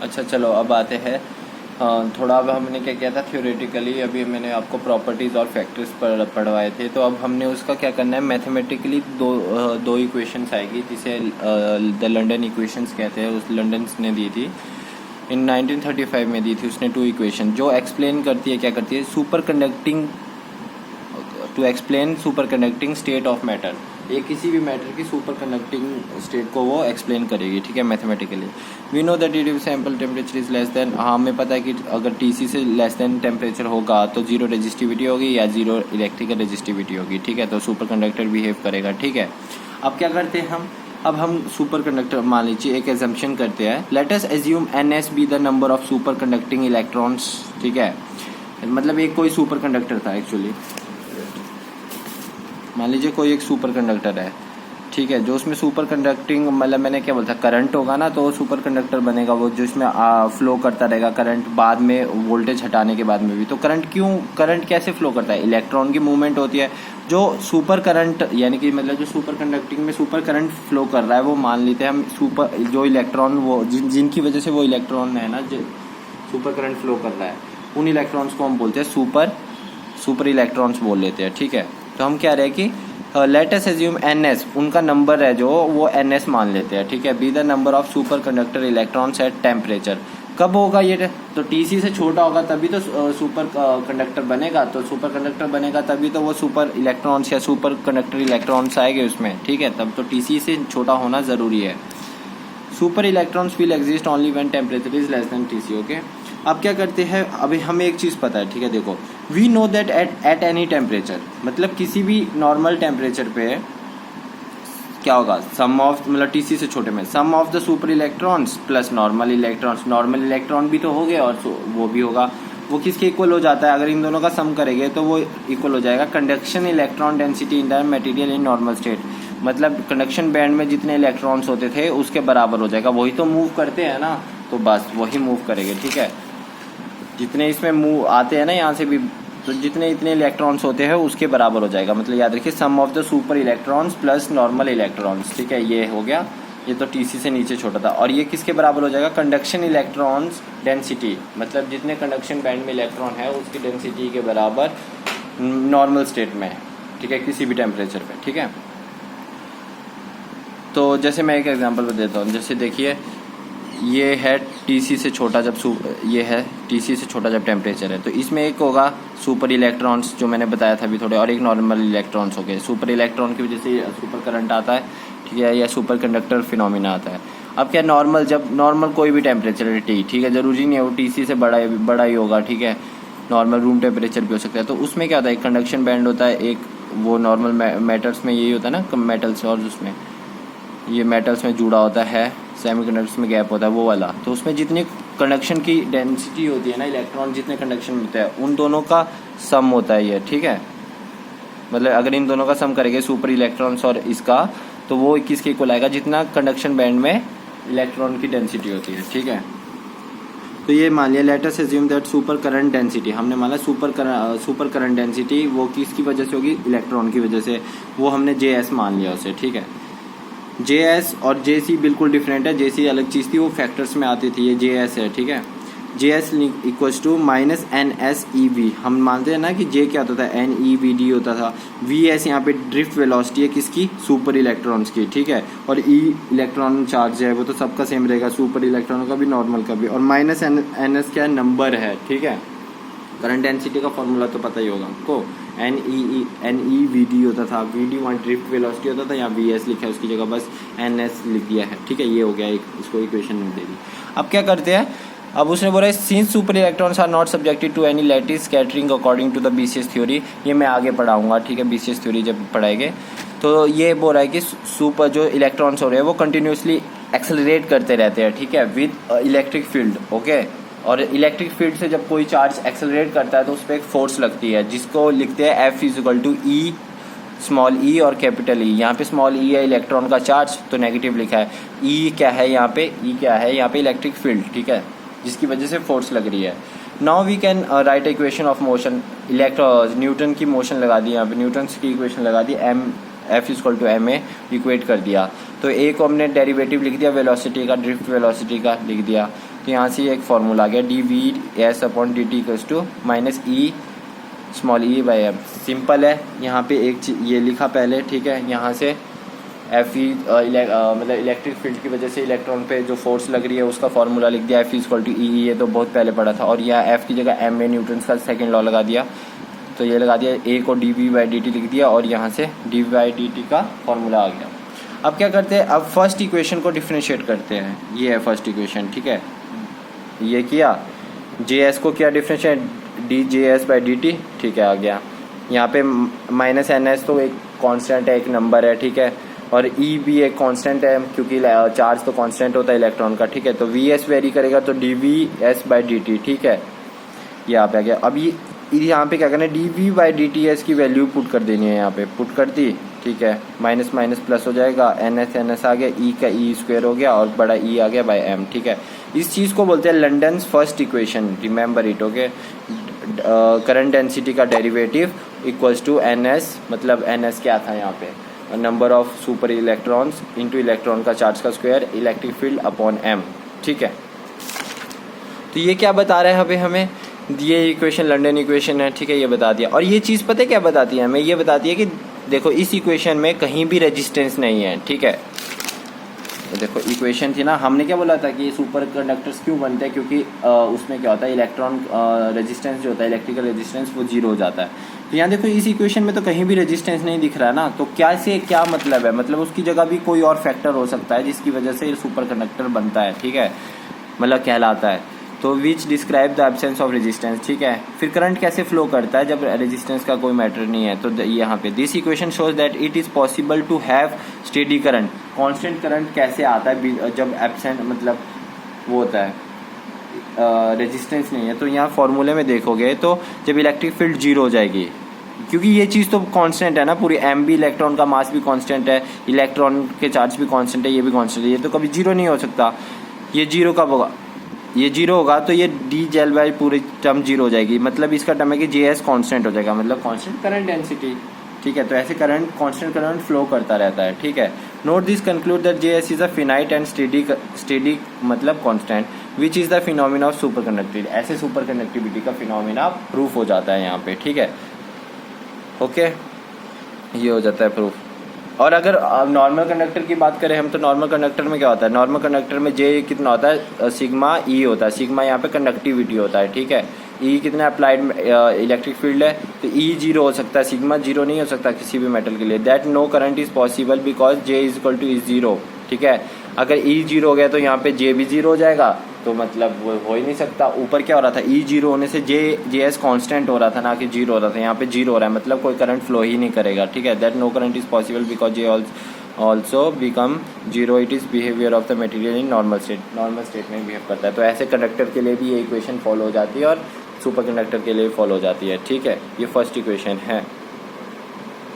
अच्छा चलो अब आते हैं थोड़ा। अब हमने क्या किया था थ्योरेटिकली, अभी मैंने आपको प्रॉपर्टीज़ और फैक्टर्स पर पढ़वाए थे। तो अब हमने उसका क्या करना है, मैथमेटिकली दो इक्वेशंस आएगी जिसे द लंदन इक्वेशंस कहते हैं। उस लंदन्स ने दी थी इन 1935 में दी थी उसने 2 इक्वेशन जो एक्सप्लेन करती है, क्या करती है, superconducting, to explain superconducting state of matter. ये किसी भी मैटर की सुपर कंडक्टिंग स्टेट को वो एक्सप्लेन करेगी, ठीक है, mathematically. We know that it sample temperature is less than, हाँ हमें पता है कि अगर टीसी से लेस देन टेम्परेचर होगा तो जीरो रेजिस्टिविटी होगी या जीरो इलेक्ट्रिकल रेजिस्टिविटी होगी, ठीक है, तो सुपर कंडक्टर बिहेव करेगा, ठीक है। अब क्या करते हैं अब हम सुपर कंडक्टर मान लीजिए एक एजम्पशन करते हैं, let us assume NS be the number of super conducting electrons, ठीक है। मतलब एक कोई सुपर कंडक्टर था एक्चुअली, मान लीजिए कोई एक सुपर कंडक्टर है, ठीक है, जो उसमें सुपर कंडक्टिंग, मतलब मैंने क्या बोलता, करंट होगा ना, तो सुपर कंडक्टर बनेगा वो, जो इसमें फ्लो करता रहेगा करंट, बाद में वोल्टेज हटाने के बाद में भी। तो करंट कैसे फ्लो करता है, इलेक्ट्रॉन की मूवमेंट होती है। जो सुपर करंट यानी कि मतलब जो सुपर कंडक्टिंग में सुपर करंट फ्लो कर रहा है, वो मान लेते हैं हम सुपर, जो इलेक्ट्रॉन वो जिनकी वजह से वो इलेक्ट्रॉन है ना जो सुपर करंट फ्लो कर रहा है, उन इलेक्ट्रॉन्स को हम बोलते हैं सुपर इलेक्ट्रॉन्स बोल लेते हैं, ठीक है। तो हम क्या रहे कि लेट अस एज्यूम NS, उनका नंबर है जो वो NS मान लेते हैं, ठीक है, be the number of super conductor electrons at temperature. कब होगा ये, तो TC से छोटा होगा तभी तो सुपर कंडक्टर बनेगा, तो सुपर कंडक्टर बनेगा तभी तो वो सुपर इलेक्ट्रॉन्स या सुपर कंडक्टर इलेक्ट्रॉन्स आएंगे उसमें, ठीक है, तब तो TC से छोटा होना ज़रूरी है। Super electrons will exist only when temperature is less then TC, okay. अब क्या करते हैं, अभी हमें एक चीज़ पता है, ठीक है, देखो, we know that at any temperature, मतलब किसी भी नॉर्मल टेम्परेचर पे क्या होगा, सम ऑफ, मतलब TC से छोटे में sum of the super electrons plus normal electrons, normal electron भी तो हो गए और वो भी होगा, वो किसके इक्वल हो जाता है, अगर इन दोनों का सम करेंगे तो वो इक्वल हो जाएगा conduction electron density in the material in normal state. मतलब कंडक्शन बैंड में जितने इलेक्ट्रॉन्स होते थे उसके बराबर हो जाएगा, वही तो मूव करते हैं ना, तो बस वही मूव करेंगे, ठीक है। जितने इसमें मूव आते हैं ना यहाँ से भी, तो जितने इतने इलेक्ट्रॉन्स होते हैं उसके बराबर हो जाएगा। मतलब याद रखिए sum of the super electrons plus normal electrons, ठीक है, ये हो गया। ये तो TC से नीचे छोटा था, और ये किसके बराबर हो जाएगा, कंडक्शन इलेक्ट्रॉन्स डेंसिटी, मतलब जितने कंडक्शन बैंड में इलेक्ट्रॉन है उसकी डेंसिटी के बराबर नॉर्मल स्टेट में, ठीक है, किसी भी टेम्परेचर पे, ठीक है। तो जैसे मैं एक एग्जांपल देता हूँ, जैसे देखिए ये है TC से छोटा जब ये है TC से छोटा जब टेम्परेचर है, तो इसमें एक होगा सुपर इलेक्ट्रॉन्स जो मैंने बताया था अभी थोड़े, और एक नॉर्मल इलेक्ट्रॉन्स हो गए। सुपर इलेक्ट्रॉन की वजह से सुपर करंट आता है, ठीक है, या सुपर कंडक्टर फिनोमिना आता है। अब क्या नॉर्मल, जब नॉर्मल कोई भी टेम्परेचर है T, ठीक है, ज़रूरी नहीं है वो TC से बड़ा ही होगा, ठीक है, नॉर्मल रूम टेम्परेचर भी हो सकता है। तो उसमें क्या होता है, एक कंडक्शन बैंड होता है, एक वो नॉर्मल मेटल्स में यही होता है ना, मेटल्स, और उसमें ये मेटल्स में जुड़ा होता है, सेमीकंडक्टर्स में गैप होता है वो वाला। तो उसमें जितनी कंडक्शन की डेंसिटी होती है ना, इलेक्ट्रॉन जितने कंडक्शन में होते हैं उन दोनों का सम होता है ये, ठीक है। मतलब अगर इन दोनों का सम करेंगे सुपर इलेक्ट्रॉन्स और इसका, तो वो किसके इक्वल आएगा, जितना कंडक्शन बैंड में इलेक्ट्रॉन की डेंसिटी होती है, ठीक है। तो ये मान लिया, let us assume that super current density, हमने माना सुपर करंट डेंसिटी वो किसकी वजह से होगी, इलेक्ट्रॉन की वजह से, वो हमने JS मान लिया उसे, ठीक है। JS और JC बिल्कुल डिफरेंट है, JC अलग चीज़ थी, वो फैक्टर्स में आती थी, ये JS है, ठीक है। JS equals to minus NSEV, हम मानते हैं ना कि J क्या होता था, NEVD होता था, VS यहाँ पे ड्रिफ्ट वेलोसिटी है किसकी, सुपर इलेक्ट्रॉन्स की, ठीक है, और E इलेक्ट्रॉन चार्ज है, वो तो सबका सेम रहेगा, सुपर इलेक्ट्रॉनों का भी नॉर्मल का भी, और माइनस NS क्या नंबर है, ठीक है। करंट डेंसिटी का फॉर्मूला तो पता ही होगा आपको, NEVD होता था, VD वहाँ ड्रिफ्ट वेलोसिटी होता था, यहाँ VS लिखा है उसकी जगह बस NS लिख दिया है, ठीक है, ये हो गया एक, इसको इक्वेशन में दे दी। अब क्या करते हैं, अब उसने बोला since super electrons are not subjected to any lattice scattering according to the BCS theory, ये मैं आगे पढ़ाऊंगा, ठीक है, BCS थ्योरी जब पढ़ाएंगे। तो ये बोल रहा है कि सुपर जो इलेक्ट्रॉन्स हो रहे हैं वो कंटिन्यूसली एक्सेलरेट करते रहते हैं, ठीक है, विद इलेक्ट्रिक फील्ड, ओके। और इलेक्ट्रिक फील्ड से जब कोई चार्ज एक्सेलरेट करता है तो उस पर एक फोर्स लगती है जिसको लिखते हैं F = E, स्मॉल E और कैपिटल E। यहाँ पे स्मॉल E है इलेक्ट्रॉन का चार्ज, तो नेगेटिव लिखा है। E क्या है यहाँ पे, E क्या है यहाँ पे, इलेक्ट्रिक फील्ड, ठीक है, जिसकी वजह से फोर्स लग रही है। Now we can write equation of motion, Newton की मोशन लगा दी, यहाँ पे न्यूटन की इक्वेशन लगा दी, F = ma इक्वेट कर दिया। तो A को हमने डेरिवेटिव लिख दिया वेलोसिटी का, ड्रिफ्ट वेलोसिटी का लिख दिया। तो यहाँ से एक फार्मूला आ गया d v s upon d t equals to minus e small e by m. Simple है, यहाँ पे एक ये लिखा पहले, ठीक है। यहाँ से एफ ई मतलब इलेक्ट्रिक फील्ड की वजह से इलेक्ट्रॉन पे जो फोर्स लग रही है उसका फार्मूला लिख दिया, एफ ई इक्वल टू ई। ये तो बहुत पहले पढ़ा था। और यहाँ एफ की जगह एम ए न्यूटन का सेकेंड लॉ लगा दिया, तो ये लगा दिया, ए को d v by d t लिख दिया और यहाँ से d v by d t का फार्मूला आ गया। अब क्या करते हैं, अब फर्स्ट इक्वेशन को डिफ्रेंशिएट करते हैं। ये है फर्स्ट इक्वेशन, ठीक है। ये किया, जे एस को किया differentiate, D J S by d T, ठीक है, आ गया। यहाँ पे माइनस एन एस तो एक कांस्टेंट है, एक नंबर है, ठीक है। और ई भी एक कांस्टेंट है क्योंकि चार्ज तो कांस्टेंट होता है इलेक्ट्रॉन का, ठीक है। तो वी एस वेरी करेगा तो D v S by d T, ठीक है, ये यहाँ पे आ गया। अब ये यहाँ पे क्या करना है, d v by d t s की वैल्यू पुट कर देनी है, यहाँ पे पुट कर दी, ठीक है। माइनस माइनस प्लस हो जाएगा, एन एस आ गया, ई का ई स्क्वायर हो गया और बड़ा ई आ गया बाई एम, ठीक है। इस चीज़ को बोलते हैं London's first equation, remember it, okay. Current density का derivative equals to N S, मतलब एन एस क्या था यहाँ पे, number of super electrons into electron का चार्ज का square, electric field upon M, ठीक है। तो ये क्या बता रहा है अभी हमें, ये इक्वेशन लंडन इक्वेशन है, ठीक है, ये बता दिया। और ये चीज़ पता है क्या बताती है हमें, ये बताती है कि देखो इस इक्वेशन में कहीं भी रेजिस्टेंस नहीं है, ठीक है। तो देखो इक्वेशन थी ना, हमने क्या बोला था कि सुपर कंडक्टर्स क्यों बनते हैं, क्योंकि उसमें क्या होता है, इलेक्ट्रॉन रेजिस्टेंस जो होता है, इलेक्ट्रिकल रेजिस्टेंस, वो जीरो हो जाता है। तो यहाँ देखो इस इक्वेशन में तो कहीं भी रेजिस्टेंस नहीं दिख रहा है ना, तो क्या से क्या मतलब है, मतलब उसकी जगह भी कोई और फैक्टर हो सकता है जिसकी वजह से सुपर कंडक्टर बनता है, ठीक है, मतलब कहलाता है। तो विच describe the absence of resistance, ठीक है। फिर करंट कैसे फ्लो करता है जब रेजिस्टेंस का कोई मैटर नहीं है, तो यहाँ पे this equation shows that it is possible to have steady current. Constant current कैसे आता है जब एब्सेंट, मतलब वो होता है रेजिस्टेंस नहीं है। तो यहाँ फॉर्मूले में देखोगे तो जब इलेक्ट्रिक फील्ड जीरो हो जाएगी, क्योंकि ये चीज़ तो कांस्टेंट है ना पूरी, एम भी इलेक्ट्रॉन का मास भी कांस्टेंट है, इलेक्ट्रॉन के चार्ज भी कांस्टेंट है, ये भी कांस्टेंट है, ये तो कभी जीरो नहीं हो सकता। ये जीरो कब होगा, ये जीरो होगा तो ये डी जेल बाई पूरी टर्म जीरो हो जाएगी, मतलब इसका टर्म है कि जे एस कॉन्स्टेंट हो जाएगा, मतलब कॉन्स्टेंट करंट डेंसिटी, ठीक है। तो ऐसे करंट कांस्टेंट करंट फ्लो करता रहता है, ठीक है। Note this conclude that J S is a finite and steady मतलब constant which is the phenomena of super conductivity. ऐसे सुपर कंडक्टिविटी का फिनोमिना प्रूफ हो जाता है यहाँ पे, ठीक है, ओके, ये हो जाता है प्रूफ। और अगर नॉर्मल कंडक्टर की बात करें हम, तो नॉर्मल कंडक्टर में क्या होता है, नॉर्मल कंडक्टर में जे कितना होता है, सिग्मा ई होता है। सिग्मा यहाँ पे कंडक्टिविटी होता है, ठीक है। ई कितना अप्लाइड इलेक्ट्रिक फील्ड है, तो ई जीरो हो सकता है, सिग्मा जीरो नहीं हो सकता किसी भी मेटल के लिए। That no current is possible because J is equal to is zero, ठीक है। अगर ई जीरो हो गया तो यहाँ पे जे भी जीरो हो जाएगा, तो मतलब वो हो ही नहीं सकता। ऊपर क्या हो रहा था, ई जीरो होने से जे एस कांस्टेंट हो रहा था, ना कि जीरो हो रहा था। यहाँ पे जीरो हो रहा है, मतलब कोई करंट फ्लो ही नहीं करेगा, ठीक है। That no current is possible because J also become zero, it is behaviour of the material in normal state, normal state में बिहेव करता है। तो ऐसे कंडक्टर के लिए भी ये इक्वेशन फॉलो हो जाती है और सुपर कंडक्टर के लिए फॉलो हो जाती है, ठीक है। ये फर्स्ट इक्वेशन है।